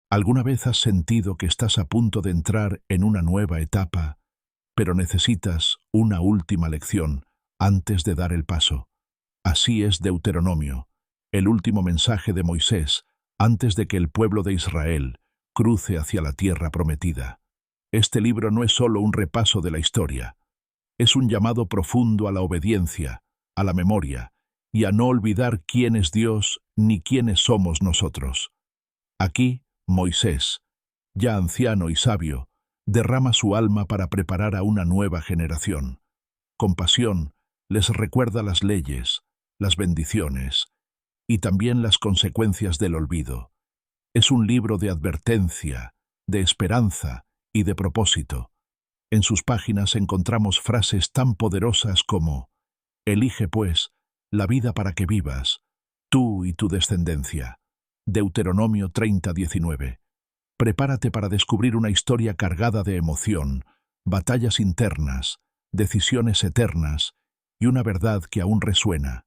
¿Alguna vez has sentido que estás a punto de entrar en una nueva etapa, pero necesitas una última lección antes de dar el paso? Así es Deuteronomio, el último mensaje de Moisés antes de que el pueblo de Israel cruce hacia la tierra prometida. Este libro no es solo un repaso de la historia, es un llamado profundo a la obediencia, a la memoria y a no olvidar quién es Dios ni quiénes somos nosotros. Aquí, Moisés, ya anciano y sabio, derrama su alma para preparar a una nueva generación. Con pasión, les recuerda las leyes, las bendiciones y también las consecuencias del olvido. Es un libro de advertencia, de esperanza y de propósito. En sus páginas encontramos frases tan poderosas como: «Elige, pues, la vida para que vivas, tú y tu descendencia». Deuteronomio 30:19. Prepárate para descubrir una historia cargada de emoción, batallas internas, decisiones eternas y una verdad que aún resuena.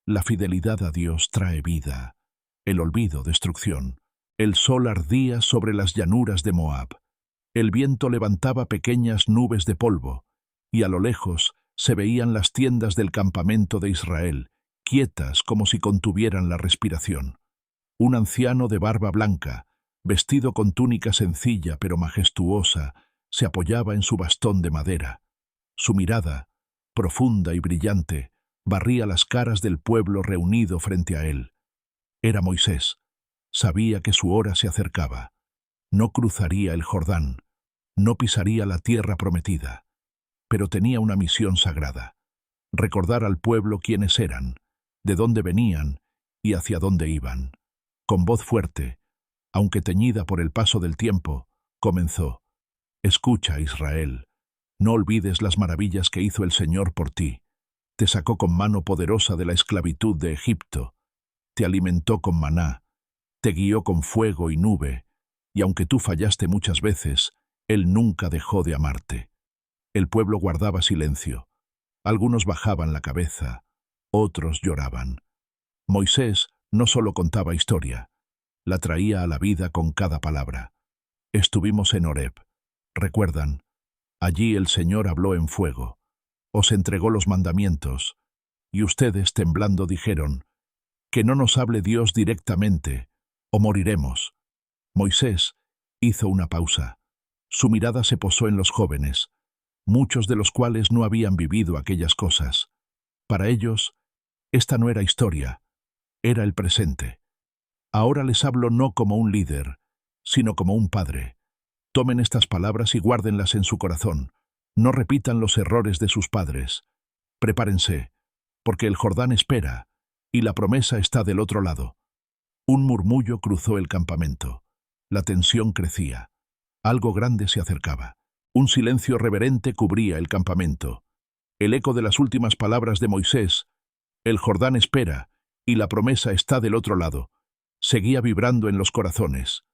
La fidelidad a Dios trae vida, el olvido destrucción. El sol ardía sobre las llanuras de Moab. El viento levantaba pequeñas nubes de polvo, y a lo lejos se veían las tiendas del campamento de Israel, quietas como si contuvieran la respiración. Un anciano de barba blanca, vestido con túnica sencilla pero majestuosa, se apoyaba en su bastón de madera. Su mirada, profunda y brillante, barría las caras del pueblo reunido frente a él. Era Moisés. Sabía que su hora se acercaba. No cruzaría el Jordán, no pisaría la tierra prometida, pero tenía una misión sagrada: recordar al pueblo quiénes eran, de dónde venían y hacia dónde iban. Con voz fuerte, aunque teñida por el paso del tiempo, comenzó: «Escucha, Israel, no olvides las maravillas que hizo el Señor por ti. Te sacó con mano poderosa de la esclavitud de Egipto, te alimentó con maná, te guió con fuego y nube, y aunque tú fallaste muchas veces, Él nunca dejó de amarte». El pueblo guardaba silencio. Algunos bajaban la cabeza, otros lloraban. Moisés no solo contaba historia, la traía a la vida con cada palabra. Estuvimos en Horeb. ¿Recuerdan? Allí el Señor habló en fuego, os entregó los mandamientos, y ustedes, temblando, dijeron: «Que no nos hable Dios directamente, o moriremos». Moisés hizo una pausa. Su mirada se posó en los jóvenes, muchos de los cuales no habían vivido aquellas cosas. Para ellos, esta no era historia, era el presente. Ahora les hablo no como un líder, sino como un padre. Tomen estas palabras y guárdenlas en su corazón. No repitan los errores de sus padres. Prepárense, porque el Jordán espera, y la promesa está del otro lado. Un murmullo cruzó el campamento. La tensión crecía. Algo grande se acercaba. Un silencio reverente cubría el campamento. El eco de las últimas palabras de Moisés: «El Jordán espera, y la promesa está del otro lado», seguía vibrando en los corazones.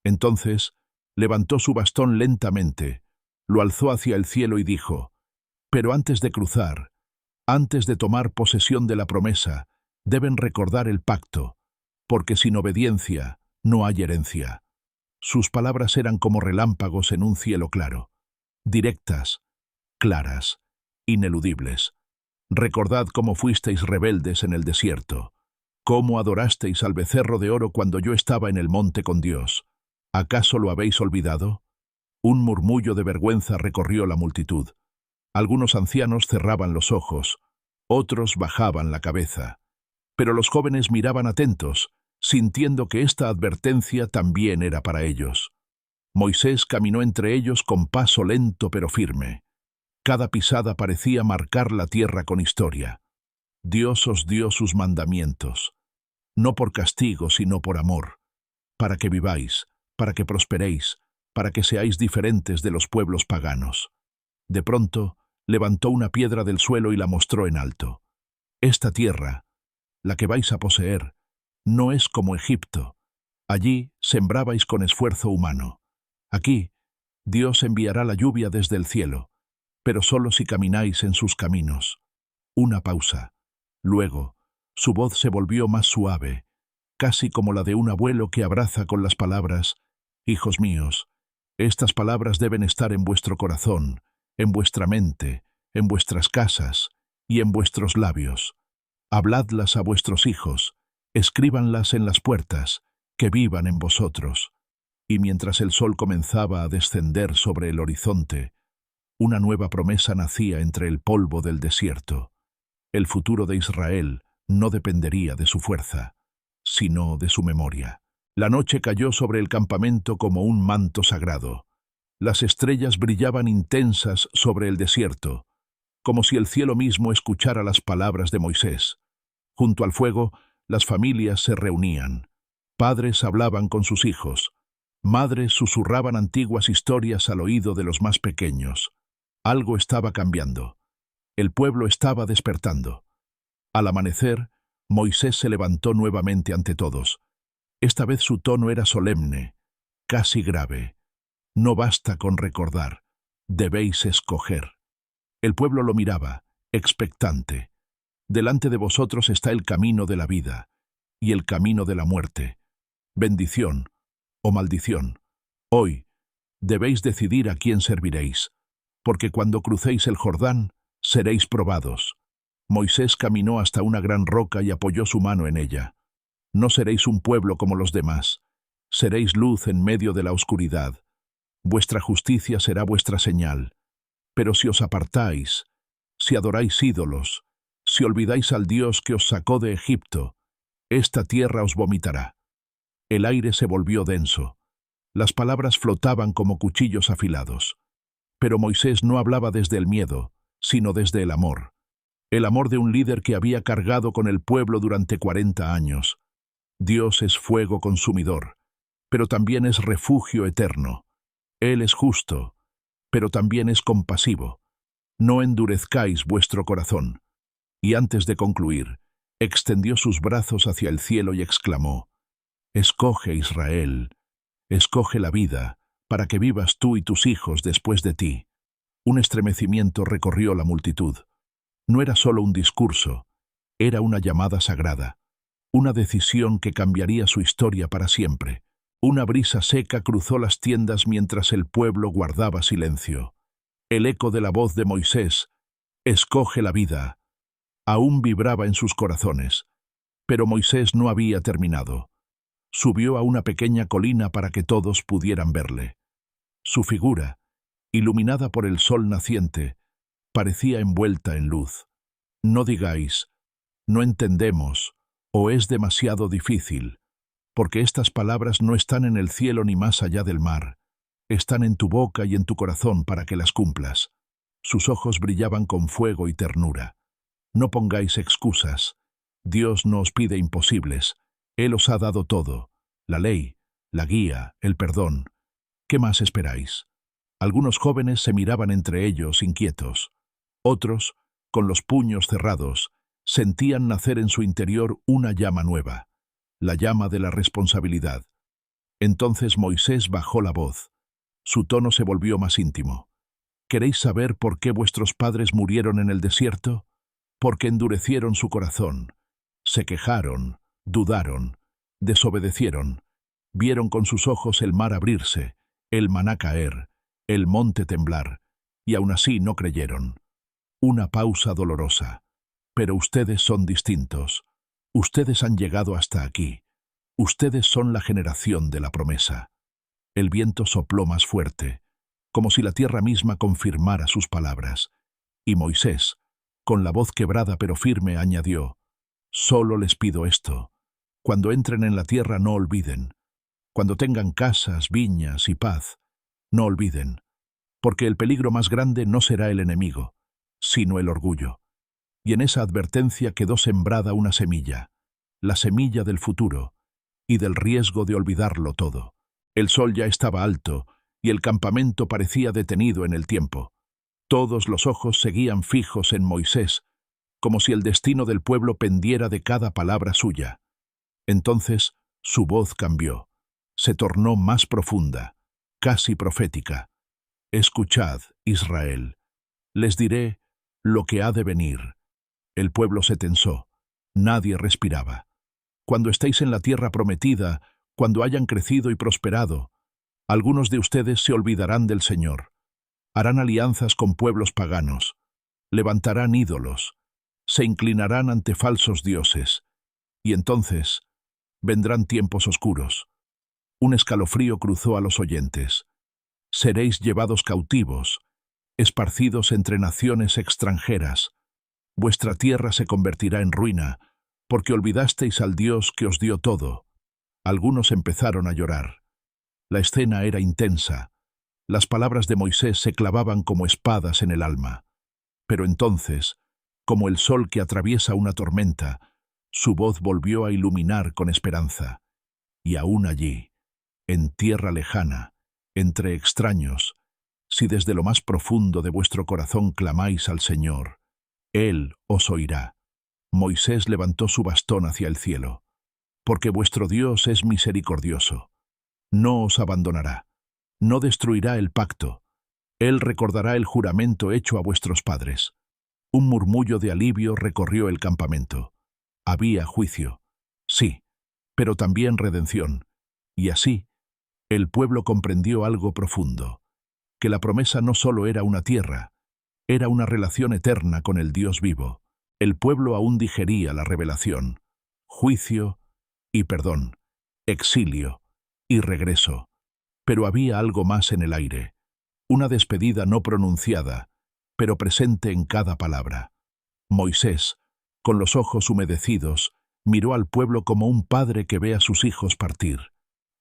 Entonces, levantó su bastón lentamente, lo alzó hacia el cielo y dijo: «Pero antes de cruzar, antes de tomar posesión de la promesa, deben recordar el pacto, porque sin obediencia no hay herencia». Sus palabras eran como relámpagos en un cielo claro, directas, claras, ineludibles. «Recordad cómo fuisteis rebeldes en el desierto, cómo adorasteis al becerro de oro cuando yo estaba en el monte con Dios. ¿Acaso lo habéis olvidado?». Un murmullo de vergüenza recorrió la multitud. Algunos ancianos cerraban los ojos, otros bajaban la cabeza. Pero los jóvenes miraban atentos, sintiendo que esta advertencia también era para ellos. Moisés caminó entre ellos con paso lento pero firme. Cada pisada parecía marcar la tierra con historia. Dios os dio sus mandamientos, no por castigo sino por amor, para que viváis, para que prosperéis, para que seáis diferentes de los pueblos paganos. De pronto, levantó una piedra del suelo y la mostró en alto. «Esta tierra, la que vais a poseer, no es como Egipto. Allí sembrabais con esfuerzo humano. Aquí, Dios enviará la lluvia desde el cielo, pero solo si camináis en sus caminos». Una pausa. Luego, su voz se volvió más suave, casi como la de un abuelo que abraza con las palabras: Hijos míos, estas palabras deben estar en vuestro corazón, en vuestra mente, en vuestras casas y en vuestros labios. Habladlas a vuestros hijos, escríbanlas en las puertas, que vivan en vosotros. Y mientras el sol comenzaba a descender sobre el horizonte, una nueva promesa nacía entre el polvo del desierto. El futuro de Israel no dependería de su fuerza, sino de su memoria. La noche cayó sobre el campamento como un manto sagrado. Las estrellas brillaban intensas sobre el desierto, como si el cielo mismo escuchara las palabras de Moisés. Junto al fuego, las familias se reunían. Padres hablaban con sus hijos. Madres susurraban antiguas historias al oído de los más pequeños. Algo estaba cambiando. El pueblo estaba despertando. Al amanecer, Moisés se levantó nuevamente ante todos. Esta vez su tono era solemne, casi grave. No basta con recordar, debéis escoger. El pueblo lo miraba, expectante. Delante de vosotros está el camino de la vida y el camino de la muerte. Bendición o maldición. Hoy debéis decidir a quién serviréis, porque cuando crucéis el Jordán, seréis probados. Moisés caminó hasta una gran roca y apoyó su mano en ella. No seréis un pueblo como los demás. Seréis luz en medio de la oscuridad. Vuestra justicia será vuestra señal. Pero si os apartáis, si adoráis ídolos, si olvidáis al Dios que os sacó de Egipto, esta tierra os vomitará. El aire se volvió denso. Las palabras flotaban como cuchillos afilados. Pero Moisés no hablaba desde el miedo, sino desde el amor. El amor de un líder que había cargado con el pueblo durante 40 años. Dios es fuego consumidor, pero también es refugio eterno. Él es justo, pero también es compasivo. No endurezcáis vuestro corazón. Y antes de concluir, extendió sus brazos hacia el cielo y exclamó: Escoge, Israel, escoge la vida, para que vivas tú y tus hijos después de ti. Un estremecimiento recorrió la multitud. No era solo un discurso, era una llamada sagrada, una decisión que cambiaría su historia para siempre. Una brisa seca cruzó las tiendas mientras el pueblo guardaba silencio. El eco de la voz de Moisés, escoge la vida, aún vibraba en sus corazones. Pero Moisés no había terminado. Subió a una pequeña colina para que todos pudieran verle. Su figura, iluminada por el sol naciente, parecía envuelta en luz. No digáis, no entendemos, o es demasiado difícil, porque estas palabras no están en el cielo ni más allá del mar. Están en tu boca y en tu corazón para que las cumplas. Sus ojos brillaban con fuego y ternura. No pongáis excusas. Dios no os pide imposibles. Él os ha dado todo: la ley, la guía, el perdón. ¿Qué más esperáis? Algunos jóvenes se miraban entre ellos inquietos. Otros, con los puños cerrados, sentían nacer en su interior una llama nueva, la llama de la responsabilidad. Entonces Moisés bajó la voz. Su tono se volvió más íntimo. ¿Queréis saber por qué vuestros padres murieron en el desierto? Porque endurecieron su corazón. Se quejaron, dudaron, desobedecieron. Vieron con sus ojos el mar abrirse, el maná caer, el monte temblar, y aún así no creyeron. Una pausa dolorosa. Pero ustedes son distintos. Ustedes han llegado hasta aquí. Ustedes son la generación de la promesa. El viento sopló más fuerte, como si la tierra misma confirmara sus palabras. Y Moisés, con la voz quebrada pero firme, añadió: Solo les pido esto. Cuando entren en la tierra no olviden. Cuando tengan casas, viñas y paz, no olviden. Porque el peligro más grande no será el enemigo, sino el orgullo. Y en esa advertencia quedó sembrada una semilla, la semilla del futuro y del riesgo de olvidarlo todo. El sol ya estaba alto y el campamento parecía detenido en el tiempo. Todos los ojos seguían fijos en Moisés, como si el destino del pueblo pendiera de cada palabra suya. Entonces su voz cambió, se tornó más profunda, casi profética. Escuchad, Israel, les diré lo que ha de venir. El pueblo se tensó, nadie respiraba. Cuando estéis en la tierra prometida, cuando hayan crecido y prosperado, Algunos de ustedes se olvidarán del Señor. Harán alianzas con pueblos paganos. Levantarán ídolos. Se inclinarán ante falsos dioses. Y entonces vendrán tiempos oscuros. Un escalofrío cruzó a los oyentes. Seréis llevados cautivos, esparcidos entre naciones extranjeras. Vuestra tierra se convertirá en ruina, porque olvidasteis al Dios que os dio todo. Algunos empezaron a llorar. La escena era intensa. Las palabras de Moisés se clavaban como espadas en el alma. Pero entonces, como el sol que atraviesa una tormenta, su voz volvió a iluminar con esperanza. Y aún allí, en tierra lejana, entre extraños, si desde lo más profundo de vuestro corazón clamáis al Señor, Él os oirá. Moisés levantó su bastón hacia el cielo. Porque vuestro Dios es misericordioso. No os abandonará. No destruirá el pacto. Él recordará el juramento hecho a vuestros padres. Un murmullo de alivio recorrió el campamento. Había juicio. Sí, pero también redención. Y así, el pueblo comprendió algo profundo. Que la promesa no solo era una tierra, era una relación eterna con el Dios vivo. El pueblo aún digería la revelación. Juicio y perdón. Exilio y regreso. Pero había algo más en el aire. Una despedida no pronunciada, pero presente en cada palabra. Moisés, con los ojos humedecidos, miró al pueblo como un padre que ve a sus hijos partir.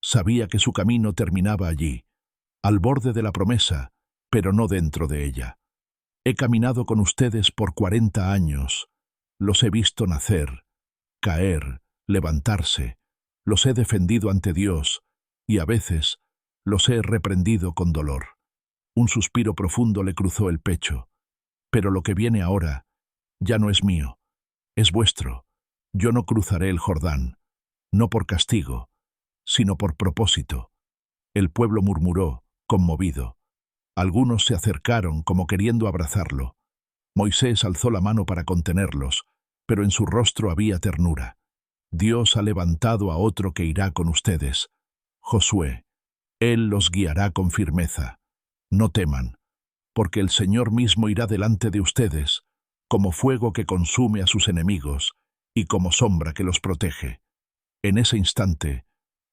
Sabía que su camino terminaba allí, al borde de la promesa, pero no dentro de ella. He caminado con ustedes por 40 años. Los he visto nacer, caer, levantarse. Los he defendido ante Dios y a veces los he reprendido con dolor. Un suspiro profundo le cruzó el pecho. Pero lo que viene ahora ya no es mío, es vuestro. Yo no cruzaré el Jordán, no por castigo, sino por propósito. El pueblo murmuró, conmovido. Algunos se acercaron como queriendo abrazarlo. Moisés alzó la mano para contenerlos, pero en su rostro había ternura. Dios ha levantado a otro que irá con ustedes. Josué, Él los guiará con firmeza. No teman, porque el Señor mismo irá delante de ustedes, como fuego que consume a sus enemigos y como sombra que los protege. En ese instante,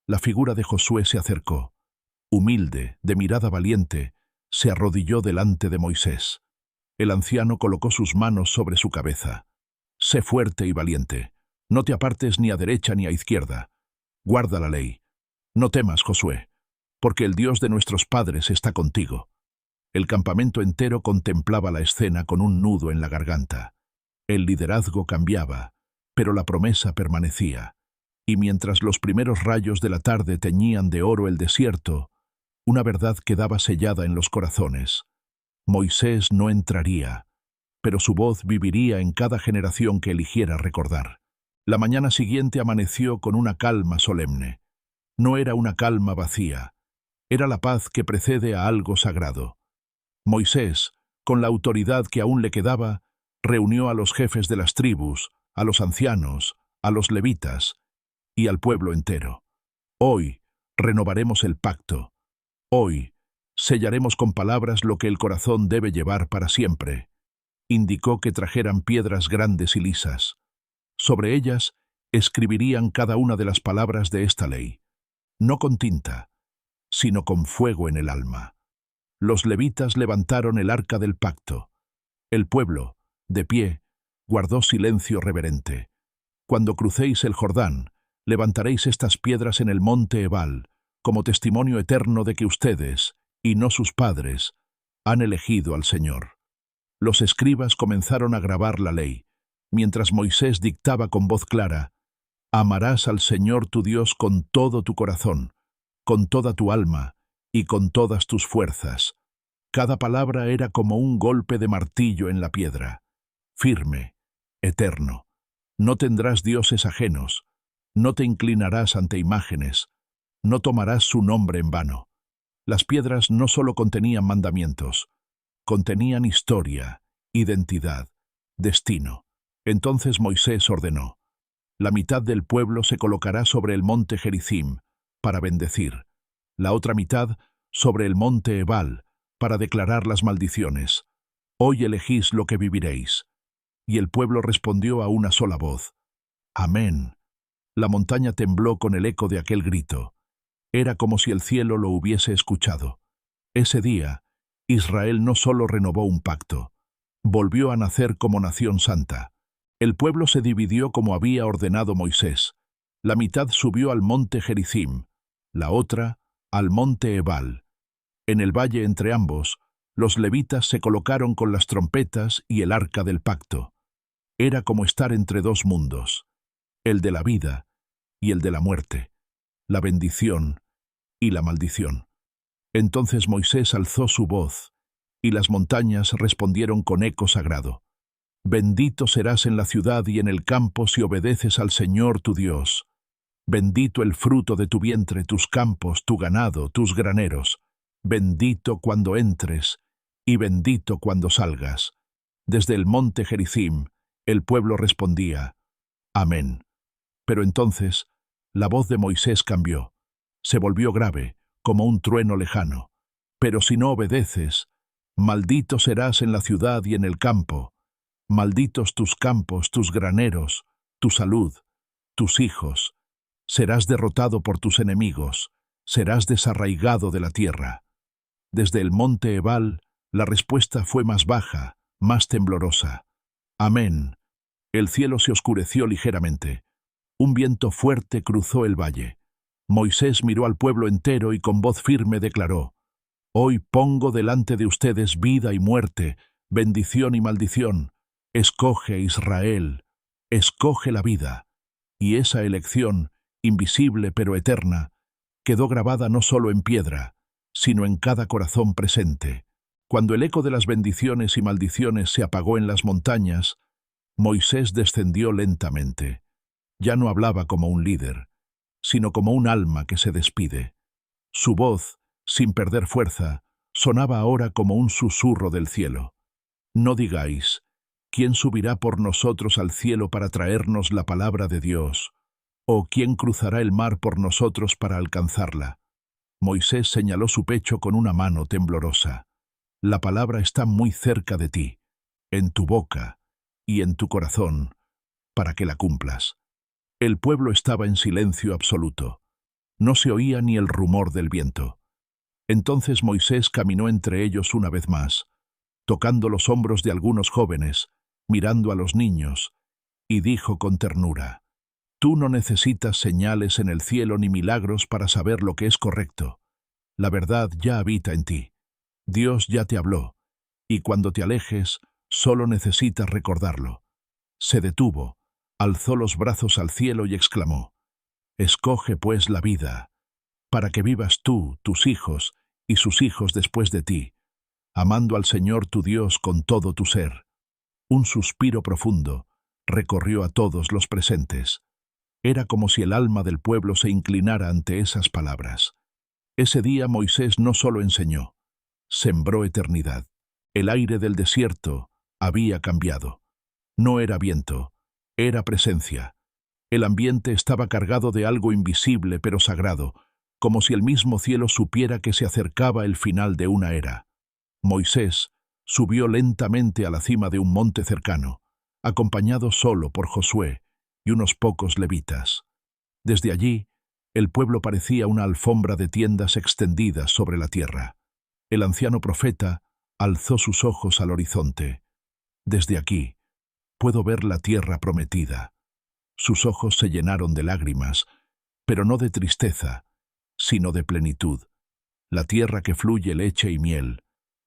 la figura de Josué se acercó. Humilde, de mirada valiente, se arrodilló delante de Moisés. El anciano colocó sus manos sobre su cabeza. Sé fuerte y valiente. No te apartes ni a derecha ni a izquierda. Guarda la ley. No temas, Josué, porque el Dios de nuestros padres está contigo. El campamento entero contemplaba la escena con un nudo en la garganta. El liderazgo cambiaba, pero la promesa permanecía. Y mientras los primeros rayos de la tarde teñían de oro el desierto, una verdad quedaba sellada en los corazones. Moisés no entraría, pero su voz viviría en cada generación que eligiera recordar. La mañana siguiente amaneció con una calma solemne. No era una calma vacía, era la paz que precede a algo sagrado. Moisés, con la autoridad que aún le quedaba, reunió a los jefes de las tribus, a los ancianos, a los levitas y al pueblo entero. Hoy renovaremos el pacto. Hoy sellaremos con palabras lo que el corazón debe llevar para siempre. Indicó que trajeran piedras grandes y lisas. Sobre ellas escribirían cada una de las palabras de esta ley, no con tinta, sino con fuego en el alma. Los levitas levantaron el arca del pacto. El pueblo, de pie, guardó silencio reverente. Cuando crucéis el Jordán, levantaréis estas piedras en el monte Ebal, como testimonio eterno de que ustedes, y no sus padres, han elegido al Señor. Los escribas comenzaron a grabar la ley, mientras Moisés dictaba con voz clara: amarás al Señor tu Dios con todo tu corazón, con toda tu alma y con todas tus fuerzas. Cada palabra era como un golpe de martillo en la piedra, firme, eterno. No tendrás dioses ajenos, no te inclinarás ante imágenes, no tomarás su nombre en vano. Las piedras no solo contenían mandamientos, contenían historia, identidad, destino. Entonces Moisés ordenó: la mitad del pueblo se colocará sobre el monte Gerizim para bendecir, la otra mitad sobre el monte Ebal, para declarar las maldiciones. Hoy elegís lo que viviréis. Y el pueblo respondió a una sola voz: Amén. La montaña tembló con el eco de aquel grito. Era como si el cielo lo hubiese escuchado. Ese día, Israel no solo renovó un pacto, volvió a nacer como nación santa. El pueblo se dividió como había ordenado Moisés. La mitad subió al monte Gerizim, la otra al monte Ebal. En el valle entre ambos, los levitas se colocaron con las trompetas y el arca del pacto. Era como estar entre dos mundos, el de la vida y el de la muerte, la bendición y la maldición. Entonces Moisés alzó su voz, y las montañas respondieron con eco sagrado. Bendito serás en la ciudad y en el campo si obedeces al Señor tu Dios. Bendito el fruto de tu vientre, tus campos, tu ganado, tus graneros. Bendito cuando entres y bendito cuando salgas. Desde el monte Gerizim, el pueblo respondía: Amén. Pero entonces, la voz de Moisés cambió. Se volvió grave, como un trueno lejano. Pero si no obedeces, maldito serás en la ciudad y en el campo. Malditos tus campos, tus graneros, tu salud, tus hijos. Serás derrotado por tus enemigos, serás desarraigado de la tierra. Desde el monte Ebal, la respuesta fue más baja, más temblorosa. Amén. El cielo se oscureció ligeramente. Un viento fuerte cruzó el valle. Moisés miró al pueblo entero y con voz firme declaró: Hoy pongo delante de ustedes vida y muerte, bendición y maldición. Escoge, Israel, escoge la vida. Y esa elección, invisible pero eterna, quedó grabada no solo en piedra, sino en cada corazón presente. Cuando el eco de las bendiciones y maldiciones se apagó en las montañas, Moisés descendió lentamente. Ya no hablaba como un líder, sino como un alma que se despide. Su voz, sin perder fuerza, sonaba ahora como un susurro del cielo. No digáis: ¿quién subirá por nosotros al cielo para traernos la palabra de Dios? ¿O quién cruzará el mar por nosotros para alcanzarla? Moisés señaló su pecho con una mano temblorosa. La palabra está muy cerca de ti, en tu boca y en tu corazón, para que la cumplas. El pueblo estaba en silencio absoluto. No se oía ni el rumor del viento. Entonces Moisés caminó entre ellos una vez más, tocando los hombros de algunos jóvenes, mirando a los niños, y dijo con ternura: Tú no necesitas señales en el cielo ni milagros para saber lo que es correcto. La verdad ya habita en ti. Dios ya te habló, y cuando te alejes, solo necesitas recordarlo. Se detuvo, alzó los brazos al cielo y exclamó: Escoge pues la vida, para que vivas tú, tus hijos y sus hijos después de ti, amando al Señor tu Dios con todo tu ser. Un suspiro profundo recorrió a todos los presentes. Era como si el alma del pueblo se inclinara ante esas palabras. Ese día Moisés no solo enseñó, sembró eternidad. El aire del desierto había cambiado. No era viento, era presencia. El ambiente estaba cargado de algo invisible pero sagrado, como si el mismo cielo supiera que se acercaba el final de una era. Moisés subió lentamente a la cima de un monte cercano, acompañado solo por Josué y unos pocos levitas. Desde allí, el pueblo parecía una alfombra de tiendas extendidas sobre la tierra. El anciano profeta alzó sus ojos al horizonte. Desde aquí, puedo ver la tierra prometida. Sus ojos se llenaron de lágrimas, pero no de tristeza, sino de plenitud. La tierra que fluye leche y miel,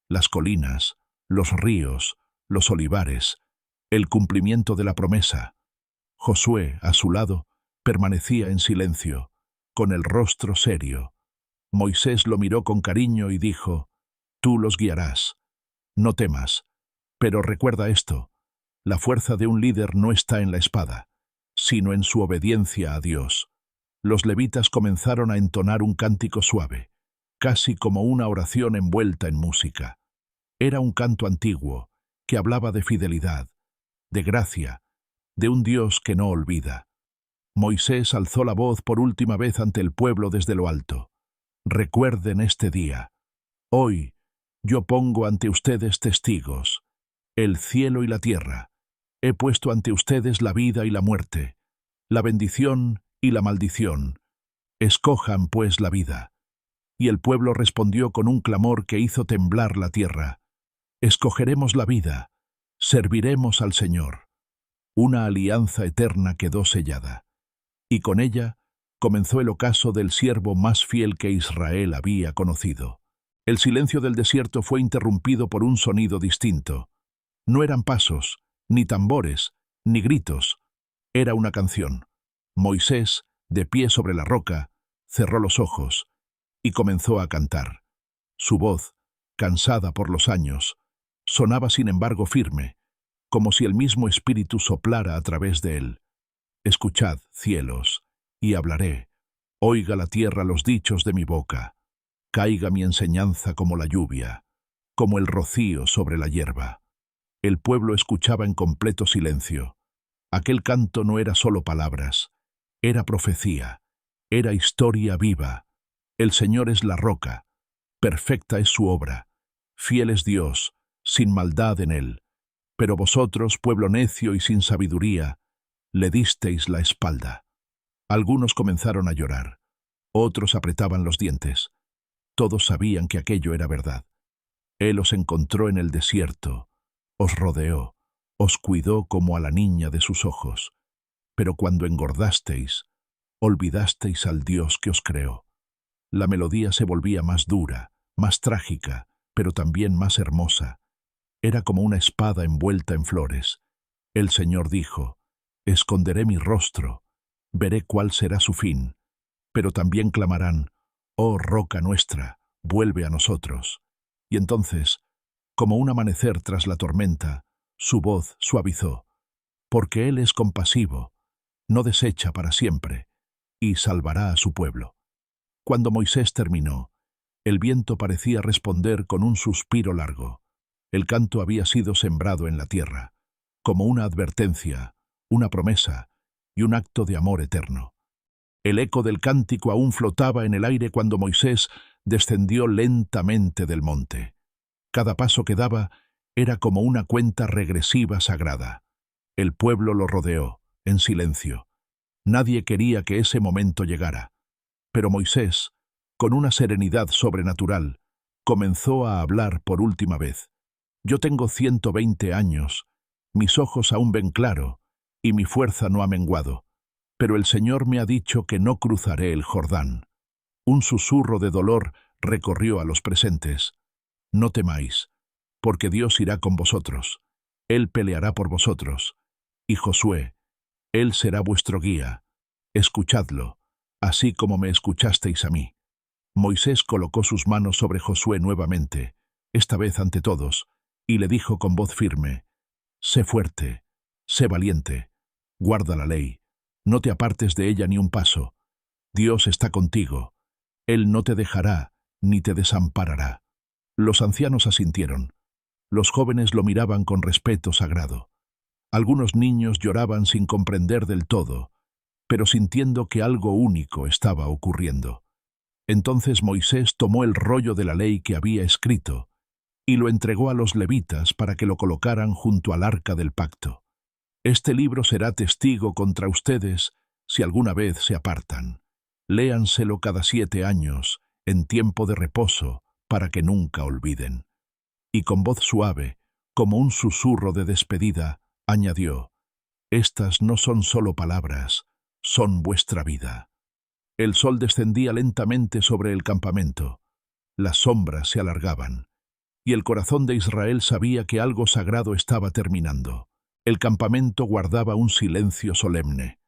las colinas, los ríos, los olivares, el cumplimiento de la promesa. Josué, a su lado, permanecía en silencio, con el rostro serio. Moisés lo miró con cariño y dijo: Tú los guiarás. No temas, pero recuerda esto: la fuerza de un líder no está en la espada, sino en su obediencia a Dios. Los levitas comenzaron a entonar un cántico suave, casi como una oración envuelta en música. Era un canto antiguo, que hablaba de fidelidad, de gracia, de un Dios que no olvida. Moisés alzó la voz por última vez ante el pueblo desde lo alto: Recuerden este día, Hoy yo pongo ante ustedes testigos, el cielo y la tierra. He puesto ante ustedes la vida y la muerte, la bendición y la maldición. Escojan, pues, la vida. Y el pueblo respondió con un clamor que hizo temblar la tierra. Escogeremos la vida, serviremos al Señor. Una alianza eterna quedó sellada. Y con ella comenzó el ocaso del siervo más fiel que Israel había conocido. El silencio del desierto fue interrumpido por un sonido distinto. No eran pasos, ni tambores, ni gritos. Era una canción. Moisés, de pie sobre la roca, cerró los ojos y comenzó a cantar. Su voz, cansada por los años, sonaba sin embargo firme, como si el mismo Espíritu soplara a través de él. Escuchad, cielos, y hablaré. Oiga la tierra los dichos de mi boca. Caiga mi enseñanza como la lluvia, como el rocío sobre la hierba. El pueblo escuchaba en completo silencio. Aquel canto no era solo palabras, era profecía, era historia viva. El Señor es la roca, perfecta es su obra, fiel es Dios, sin maldad en él. Pero vosotros, pueblo necio y sin sabiduría, le disteis la espalda. Algunos comenzaron a llorar, otros apretaban los dientes. Todos sabían que aquello era verdad. Él os encontró en el desierto, os rodeó, os cuidó como a la niña de sus ojos. Pero cuando engordasteis, olvidasteis al Dios que os creó. La melodía se volvía más dura, más trágica, pero también más hermosa. Era como una espada envuelta en flores. El Señor dijo: esconderé mi rostro, veré cuál será su fin. Pero también clamarán: oh roca nuestra, vuelve a nosotros. Y entonces, como un amanecer tras la tormenta, su voz suavizó, porque Él es compasivo, no desecha para siempre, y salvará a su pueblo. Cuando Moisés terminó, el viento parecía responder con un suspiro largo. El canto había sido sembrado en la tierra, como una advertencia, una promesa y un acto de amor eterno. El eco del cántico aún flotaba en el aire cuando Moisés descendió lentamente del monte. Cada paso que daba era como una cuenta regresiva sagrada. El pueblo lo rodeó, en silencio. Nadie quería que ese momento llegara. Pero Moisés, con una serenidad sobrenatural, comenzó a hablar por última vez. Yo tengo 120 años, mis ojos aún ven claro, y mi fuerza no ha menguado. Pero el Señor me ha dicho que no cruzaré el Jordán. Un susurro de dolor recorrió a los presentes. No temáis, porque Dios irá con vosotros. Él peleará por vosotros. Y Josué, Él será vuestro guía. Escuchadlo, así como me escuchasteis a mí. Moisés colocó sus manos sobre Josué nuevamente, esta vez ante todos, y le dijo con voz firme: sé fuerte, sé valiente, guarda la ley, no te apartes de ella ni un paso. Dios está contigo, Él no te dejará ni te desamparará. Los ancianos asintieron. Los jóvenes lo miraban con respeto sagrado. Algunos niños lloraban sin comprender del todo, pero sintiendo que algo único estaba ocurriendo. Entonces Moisés tomó el rollo de la ley que había escrito y lo entregó a los levitas para que lo colocaran junto al arca del pacto. Este libro será testigo contra ustedes si alguna vez se apartan. Léanselo cada 7 años, en tiempo de reposo, para que nunca olviden. Y con voz suave, como un susurro de despedida, añadió: estas no son solo palabras, son vuestra vida. El sol descendía lentamente sobre el campamento. Las sombras se alargaban, y el corazón de Israel sabía que algo sagrado estaba terminando. El campamento guardaba un silencio solemne.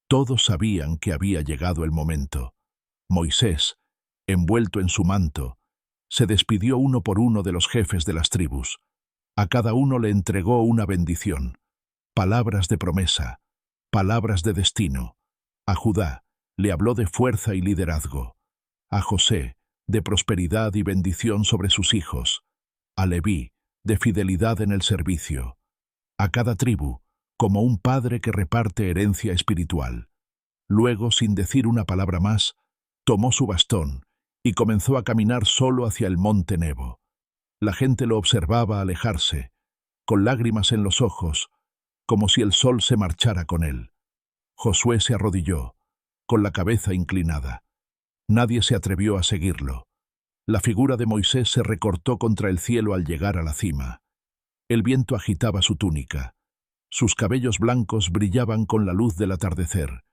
Todos sabían que había llegado el momento. Moisés, envuelto en su manto, se despidió uno por uno de los jefes de las tribus. A cada uno le entregó una bendición, palabras de promesa, palabras de destino. A Judá le habló de fuerza y liderazgo. A José, de prosperidad y bendición sobre sus hijos. A Leví, de fidelidad en el servicio. A cada tribu, como un padre que reparte herencia espiritual. Luego, sin decir una palabra más, tomó su bastón y comenzó a caminar solo hacia el monte Nebo. La gente lo observaba alejarse, con lágrimas en los ojos, como si el sol se marchara con él. Josué se arrodilló, con la cabeza inclinada. Nadie se atrevió a seguirlo. La figura de Moisés se recortó contra el cielo al llegar a la cima. El viento agitaba su túnica. Sus cabellos blancos brillaban con la luz del atardecer.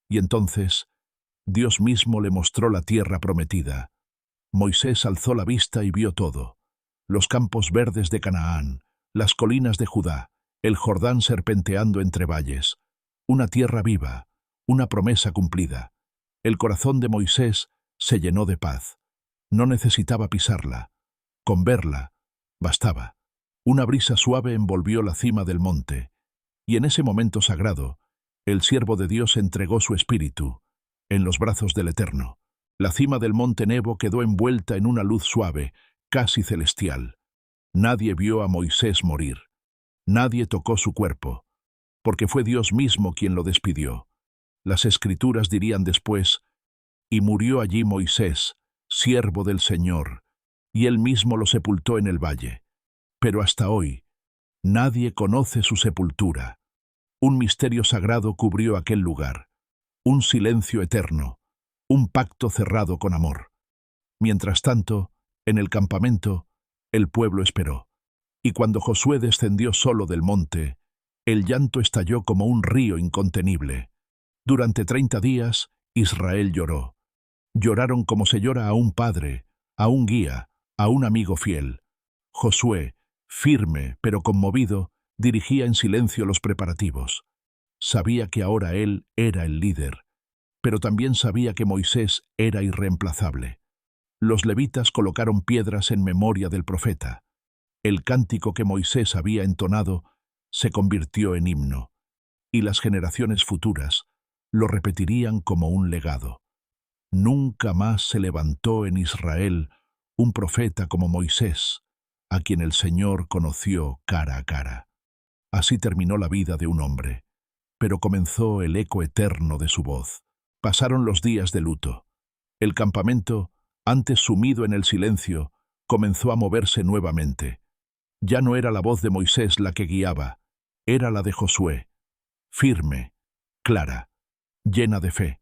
Y entonces, Dios mismo le mostró la tierra prometida. Moisés alzó la vista y vio todo: los campos verdes de Canaán, las colinas de Judá, el Jordán serpenteando entre valles. Una tierra viva, una promesa cumplida. El corazón de Moisés se llenó de paz. No necesitaba pisarla. Con verla, bastaba. Una brisa suave envolvió la cima del monte, y en ese momento sagrado, el siervo de Dios entregó su espíritu, en los brazos del Eterno. La cima del monte Nebo quedó envuelta en una luz suave, casi celestial. Nadie vio a Moisés morir. Nadie tocó su cuerpo, porque fue Dios mismo quien lo despidió. Las Escrituras dirían después: y murió allí Moisés, siervo del Señor, y él mismo lo sepultó en el valle. Pero hasta hoy, nadie conoce su sepultura. Un misterio sagrado cubrió aquel lugar, un silencio eterno, un pacto cerrado con amor. Mientras tanto, en el campamento, el pueblo esperó. Y cuando Josué descendió solo del monte, el llanto estalló como un río incontenible. Durante 30 días, Israel lloró. Lloraron como se llora a un padre, a un guía, a un amigo fiel. Josué, firme pero conmovido, dirigía en silencio los preparativos. Sabía que ahora él era el líder, pero también sabía que Moisés era irreemplazable. Los levitas colocaron piedras en memoria del profeta. El cántico que Moisés había entonado se convirtió en himno, y las generaciones futuras lo repetirían como un legado. Nunca más se levantó en Israel un profeta como Moisés, a quien el Señor conoció cara a cara. Así terminó la vida de un hombre, pero comenzó el eco eterno de su voz. Pasaron los días de luto. El campamento, antes sumido en el silencio, comenzó a moverse nuevamente. Ya no era la voz de Moisés la que guiaba, era la de Josué, firme, clara, llena de fe.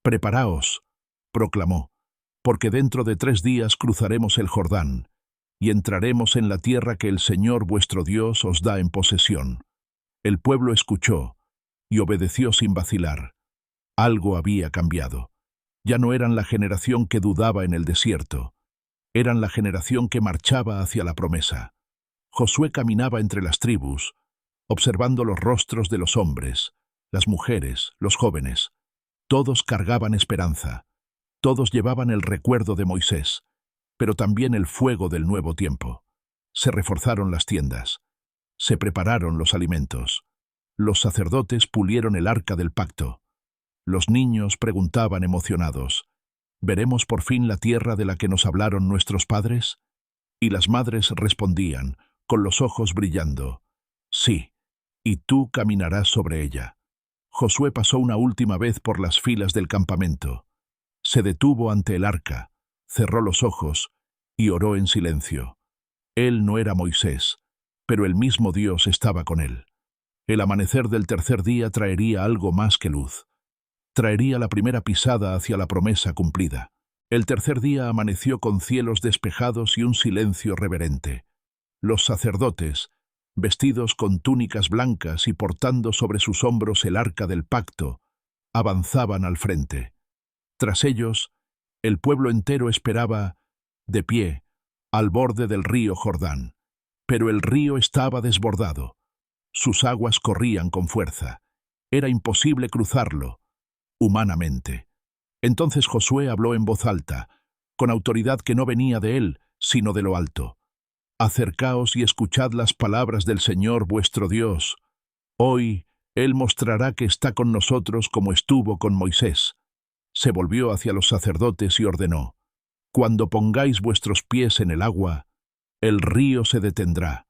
«Preparaos», proclamó, «porque dentro de 3 días cruzaremos el Jordán, y entraremos en la tierra que el Señor vuestro Dios os da en posesión». El pueblo escuchó y obedeció sin vacilar. Algo había cambiado. Ya no eran la generación que dudaba en el desierto, eran la generación que marchaba hacia la promesa. Josué caminaba entre las tribus, observando los rostros de los hombres, las mujeres, los jóvenes. Todos cargaban esperanza, todos llevaban el recuerdo de Moisés, pero también el fuego del nuevo tiempo. Se reforzaron las tiendas, se prepararon los alimentos. Los sacerdotes pulieron el arca del pacto. Los niños preguntaban emocionados: ¿veremos por fin la tierra de la que nos hablaron nuestros padres? Y las madres respondían, con los ojos brillando: sí, y tú caminarás sobre ella. Josué pasó una última vez por las filas del campamento. Se detuvo ante el arca, cerró los ojos y oró en silencio. Él no era Moisés, pero el mismo Dios estaba con él. El amanecer del tercer día traería algo más que luz. Traería la primera pisada hacia la promesa cumplida. El tercer día amaneció con cielos despejados y un silencio reverente. Los sacerdotes, vestidos con túnicas blancas y portando sobre sus hombros el arca del pacto, avanzaban al frente. Tras ellos, el pueblo entero esperaba, de pie, al borde del río Jordán. Pero el río estaba desbordado. Sus aguas corrían con fuerza. Era imposible cruzarlo, humanamente. Entonces Josué habló en voz alta, con autoridad que no venía de él, sino de lo alto. «Acercaos y escuchad las palabras del Señor vuestro Dios. Hoy Él mostrará que está con nosotros como estuvo con Moisés». Se volvió hacia los sacerdotes y ordenó: «Cuando pongáis vuestros pies en el agua, el río se detendrá».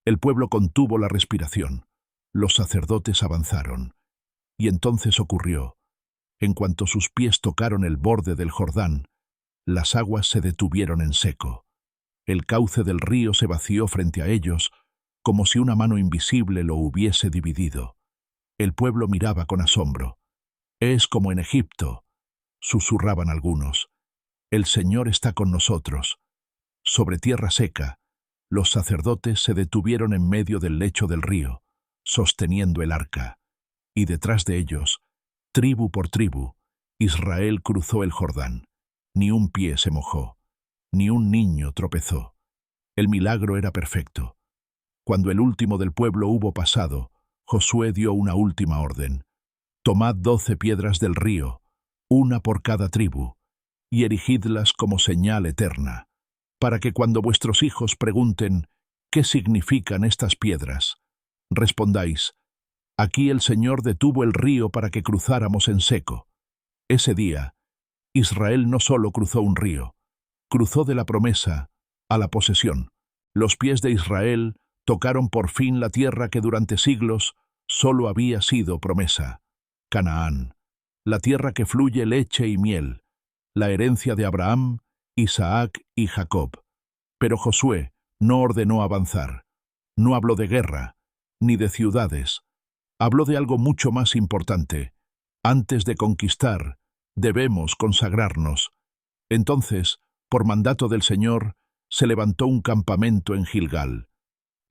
El pueblo contuvo la respiración. Los sacerdotes avanzaron. Y entonces ocurrió. En cuanto sus pies tocaron el borde del Jordán, Las aguas se detuvieron en seco. El cauce del río se vació frente a ellos, como si una mano invisible lo hubiese dividido. El pueblo miraba con asombro. «Es como en Egipto», susurraban algunos. «El Señor está con nosotros». Sobre tierra seca, los sacerdotes se detuvieron en medio del lecho del río, sosteniendo el arca. Y detrás de ellos, tribu por tribu, Israel cruzó el Jordán. Ni un pie se mojó, ni un niño tropezó. El milagro era perfecto. Cuando el último del pueblo hubo pasado, Josué dio una última orden. «Tomad 12 piedras del río, una por cada tribu, y erigidlas como señal eterna, para que cuando vuestros hijos pregunten ¿qué significan estas piedras?, respondáis: aquí el Señor detuvo el río para que cruzáramos en seco». Ese día, Israel no solo cruzó un río, cruzó de la promesa a la posesión. Los pies de Israel tocaron por fin la tierra que durante siglos solo había sido promesa. Canaán, la tierra que fluye leche y miel, la herencia de Abraham, Isaac y Jacob. Pero Josué no ordenó avanzar, no habló de guerra, ni de ciudades. Habló de algo mucho más importante. Antes de conquistar, debemos consagrarnos. Entonces, por mandato del Señor, se levantó un campamento en Gilgal.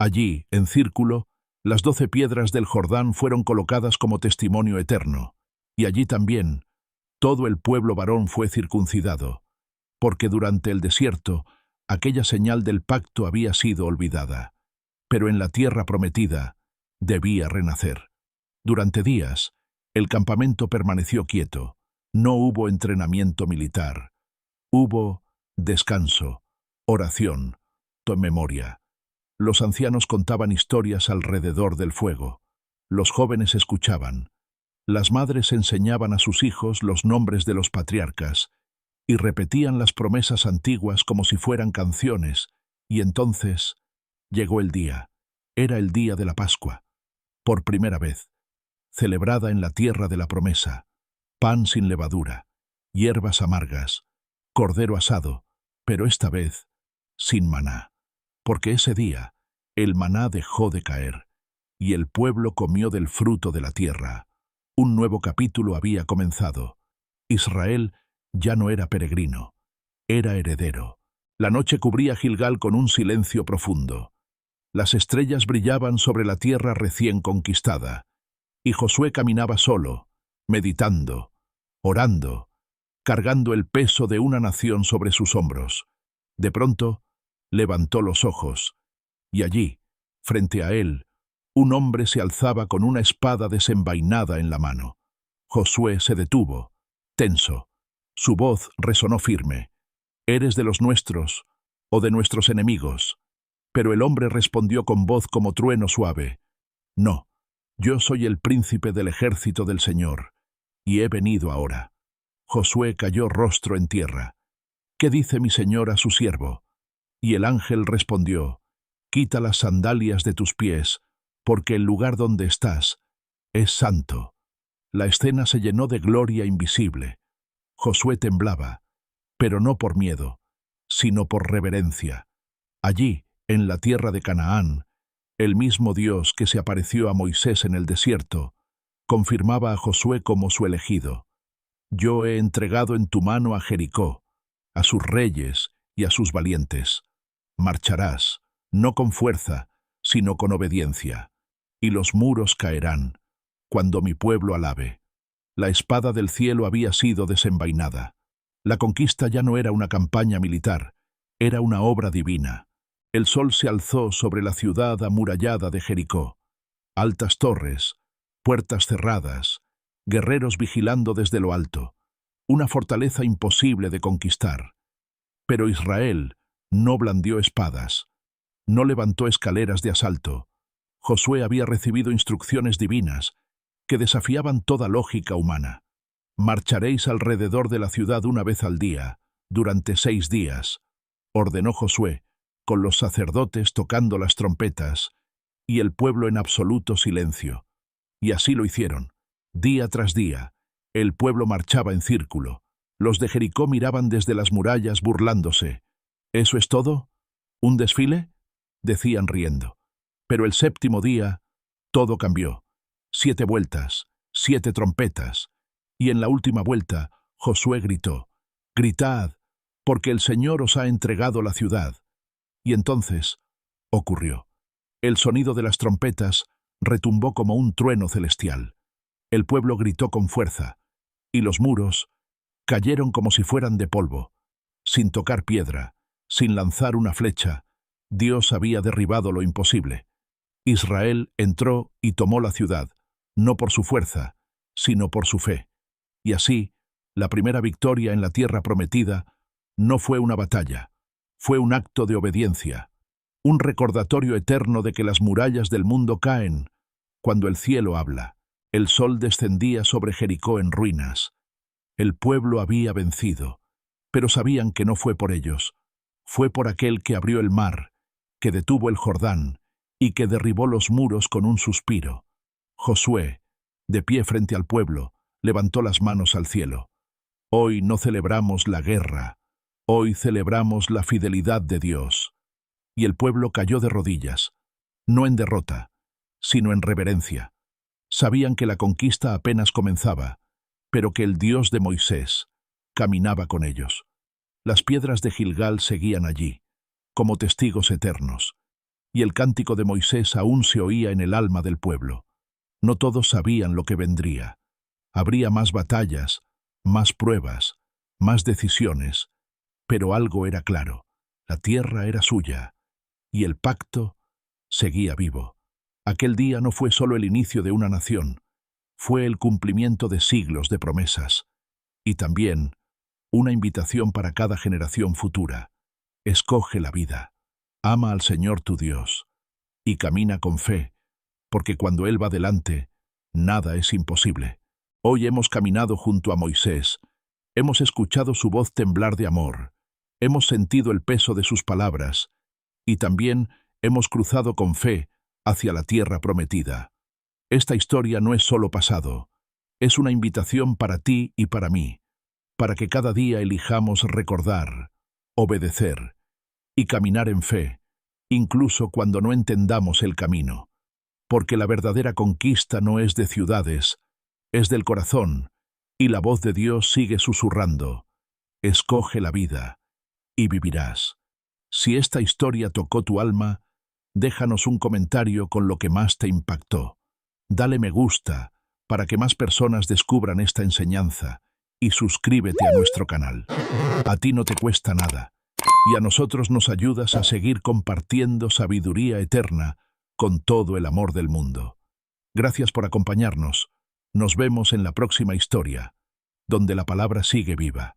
Allí, en círculo, las 12 piedras del Jordán fueron colocadas como testimonio eterno. Y allí también, todo el pueblo varón fue circuncidado, porque durante el desierto, aquella señal del pacto había sido olvidada. Pero en la tierra prometida, debía renacer. Durante días, el campamento permaneció quieto. No hubo entrenamiento militar. Hubo descanso, oración, memoria. Los ancianos contaban historias alrededor del fuego. Los jóvenes escuchaban. Las madres enseñaban a sus hijos los nombres de los patriarcas y repetían las promesas antiguas como si fueran canciones. Y entonces llegó el día. Era el día de la Pascua. Por primera vez, celebrada en la tierra de la promesa, pan sin levadura, hierbas amargas, cordero asado, pero esta vez sin maná. Porque ese día el maná dejó de caer, y el pueblo comió del fruto de la tierra. Un nuevo capítulo había comenzado. Israel ya no era peregrino, era heredero. La noche cubría Gilgal con un silencio profundo. Las estrellas brillaban sobre la tierra recién conquistada, y Josué caminaba solo, meditando, orando, cargando el peso de una nación sobre sus hombros. De pronto, levantó los ojos, y allí, frente a él, un hombre se alzaba con una espada desenvainada en la mano. Josué se detuvo, tenso. Su voz resonó firme. «¿Eres de los nuestros o de nuestros enemigos?» Pero el hombre respondió con voz como trueno suave: «No, yo soy el príncipe del ejército del Señor, y he venido ahora». Josué cayó rostro en tierra. «¿Qué dice mi señor a su siervo?» Y el ángel respondió: «Quita las sandalias de tus pies, porque el lugar donde estás es santo». La escena se llenó de gloria invisible. Josué temblaba, pero no por miedo, sino por reverencia. Allí, en la tierra de Canaán, el mismo Dios que se apareció a Moisés en el desierto, confirmaba a Josué como su elegido. «Yo he entregado en tu mano a Jericó, a sus reyes y a sus valientes. Marcharás, no con fuerza, sino con obediencia, y los muros caerán, cuando mi pueblo alabe». La espada del cielo había sido desenvainada. La conquista ya no era una campaña militar, era una obra divina. El sol se alzó sobre la ciudad amurallada de Jericó. Altas torres, puertas cerradas, guerreros vigilando desde lo alto. Una fortaleza imposible de conquistar. Pero Israel no blandió espadas, no levantó escaleras de asalto. Josué había recibido instrucciones divinas que desafiaban toda lógica humana. «Marcharéis alrededor de la ciudad una vez al día, durante 6 días», ordenó Josué, con los sacerdotes tocando las trompetas y el pueblo en absoluto silencio. Y así lo hicieron. Día tras día, el pueblo marchaba en círculo. Los de Jericó miraban desde las murallas burlándose. ¿Eso es todo? ¿Un desfile? Decían riendo. Pero el séptimo día, todo cambió. 7 vueltas, 7 trompetas. Y en la última vuelta, Josué gritó: «Gritad, porque el Señor os ha entregado la ciudad». Y entonces ocurrió. El sonido de las trompetas retumbó como un trueno celestial. El pueblo gritó con fuerza, y los muros cayeron como si fueran de polvo. Sin tocar piedra, sin lanzar una flecha, Dios había derribado lo imposible. Israel entró y tomó la ciudad, no por su fuerza, sino por su fe. Y así, la primera victoria en la tierra prometida no fue una batalla, fue un acto de obediencia, un recordatorio eterno de que las murallas del mundo caen cuando el cielo habla. El sol descendía sobre Jericó en ruinas. El pueblo había vencido, pero sabían que no fue por ellos, fue por aquel que abrió el mar, que detuvo el Jordán y que derribó los muros con un suspiro. Josué, de pie frente al pueblo, levantó las manos al cielo. Hoy no celebramos la guerra, hoy celebramos la fidelidad de Dios. Y el pueblo cayó de rodillas, no en derrota, sino en reverencia. Sabían que la conquista apenas comenzaba, pero que el Dios de Moisés caminaba con ellos. Las piedras de Gilgal seguían allí, como testigos eternos, y el cántico de Moisés aún se oía en el alma del pueblo. No todos sabían lo que vendría. Habría más batallas, más pruebas, más decisiones, pero algo era claro: la tierra era suya, y el pacto seguía vivo. Aquel día no fue solo el inicio de una nación, fue el cumplimiento de siglos de promesas, y también una invitación para cada generación futura. Escoge la vida, ama al Señor tu Dios, y camina con fe, porque cuando Él va delante, nada es imposible. Hoy hemos caminado junto a Moisés, hemos escuchado su voz temblar de amor, hemos sentido el peso de sus palabras, y también hemos cruzado con fe hacia la tierra prometida. Esta historia no es solo pasado, es una invitación para ti y para mí, para que cada día elijamos recordar, obedecer y caminar en fe, incluso cuando no entendamos el camino. Porque la verdadera conquista no es de ciudades, es del corazón, y la voz de Dios sigue susurrando: escoge la vida, y vivirás. Si esta historia tocó tu alma, déjanos un comentario con lo que más te impactó. Dale me gusta para que más personas descubran esta enseñanza, y suscríbete a nuestro canal. A ti no te cuesta nada, y a nosotros nos ayudas a seguir compartiendo sabiduría eterna con todo el amor del mundo. Gracias por acompañarnos. Nos vemos en la próxima historia, donde la palabra sigue viva.